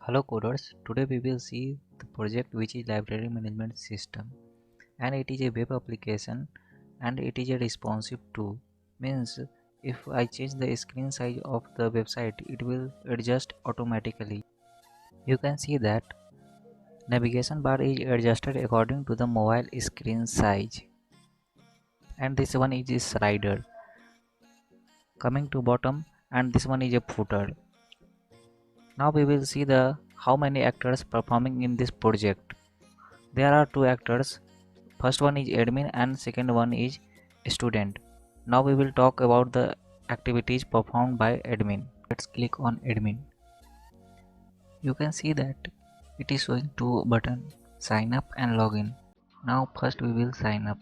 Hello coders, today we will see the project which is library management system, and it is a web application and it is a responsive too. Means if I change the screen size of the website, it will adjust automatically. You can see that navigation bar is adjusted according to the mobile screen size, and this one is a slider coming to bottom, and this one is a footer. Now we will see the how many actors performing in this project. There are two actors. First one is admin and second one is student. Now we will talk about the activities performed by admin. Let's click on admin. You can see that it is showing two buttons, sign up and login. Now first we will sign up.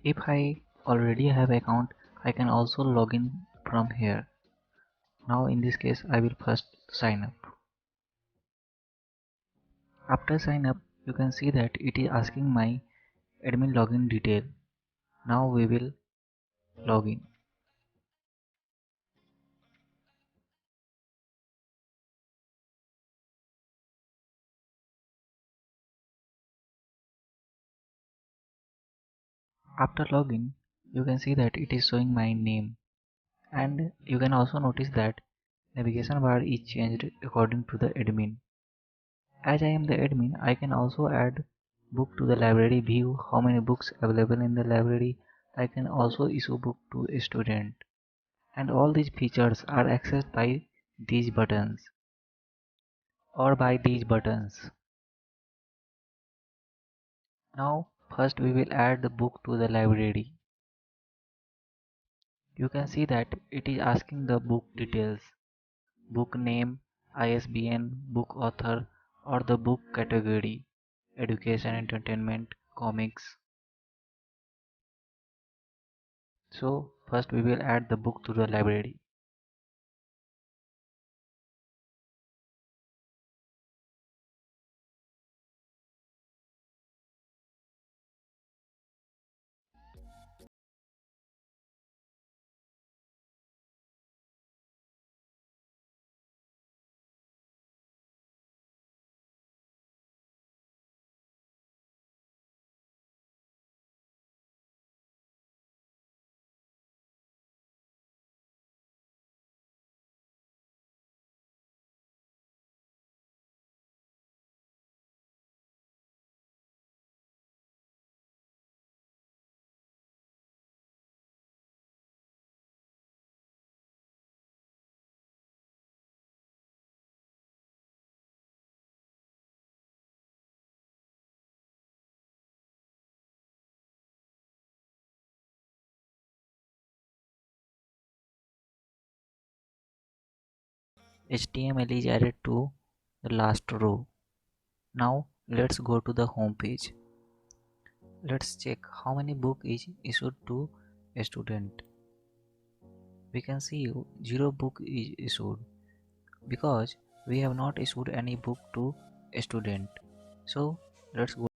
If I already have account, I can also log in from here. Now in this case I will first sign up. After sign up, you can see that it is asking my admin login detail. Now we will log in. After login, you can see that it is showing my name, and you can also notice that navigation bar is changed according to the admin. As I am the admin, I can also add book to the library, view how many books available in the library. I can also issue book to a student, and all these features are accessed by these buttons or by these buttons. Now first we will add the book to the library. You can see that it is asking the book details, book name, ISBN, book author, or the book category, education, entertainment, comics. So first we will add the book to the library. HTML is added to the last row. Now let's go to the home page. Let's check how many book is issued to a student. We can see zero book is issued because we have not issued any book to a student. So let's go.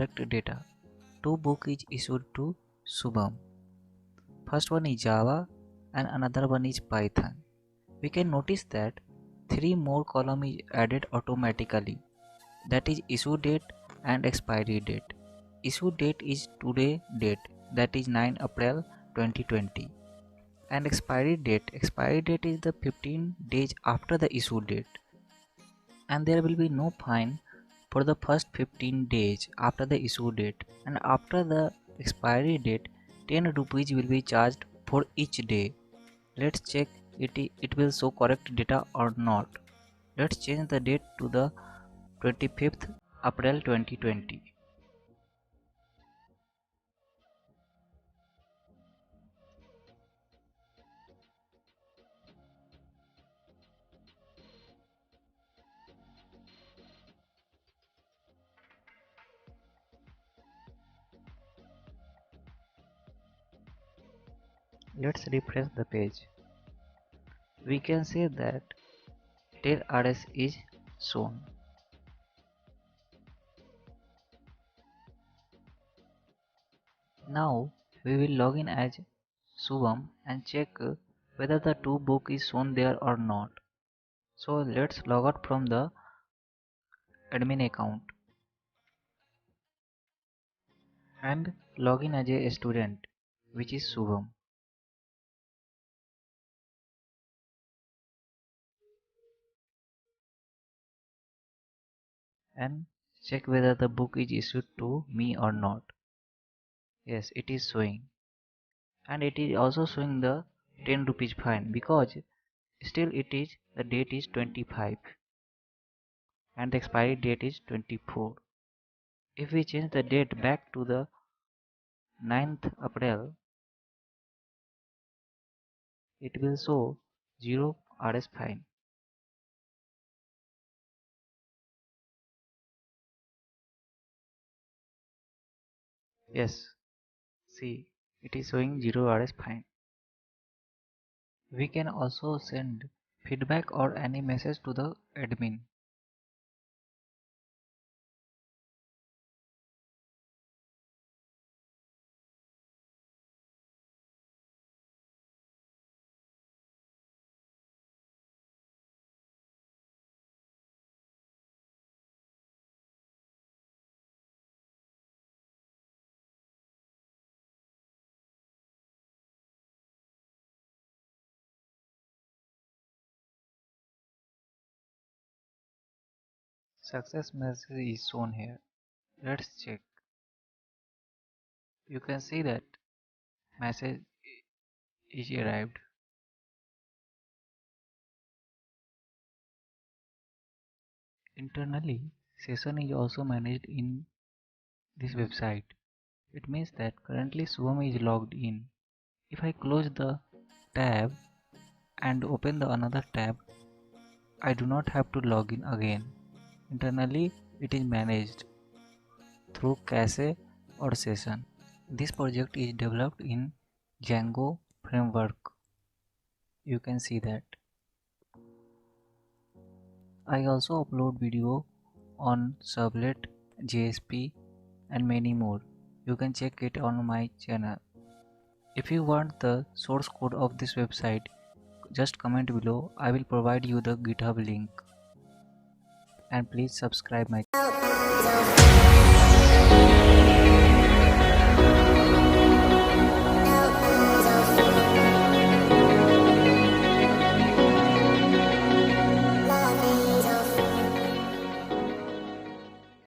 correct data. Two book is issued to Subham. First one is Java and another one is Python. We can notice that three more column is added automatically, that is issue date and expiry date. Issue date is today date, that is 9 April 2020, and expiry date is the 15 days after the issue date, and there will be no fine for the first 15 days after the issue date, and after the expiry date 10 rupees will be charged for each day. Let's check it will show correct data or not. Let's change the date to the 25th April 2020. Let's refresh the page. We can say that tail RS is shown. Now we will log in as Subham and check whether the two book is shown there or not. So let's log out from the admin account and log in as a student, which is Subham, and check whether the book is issued to me or not. Yes, it is showing, and it is also showing the 10 rupees fine because still it is the date is 25 and the expiry date is 24. If we change the date back to the 9th April, it will show 0 RS fine. Yes, see, it is showing 0 RS fine. We can also send feedback or any message to the admin. Success message is shown here. Let's check. You can see that message is arrived. Internally, session is also managed in this website. It means that currently Swam is logged in. If I close the tab and open the another tab, I do not have to log in again. Internally, it is managed through cache or session. This project is developed in Django framework. You can see that. I also upload video on Servlet, JSP and many more. You can check it on my channel. If you want the source code of this website, just comment below. I will provide you the GitHub link. And please subscribe my channel.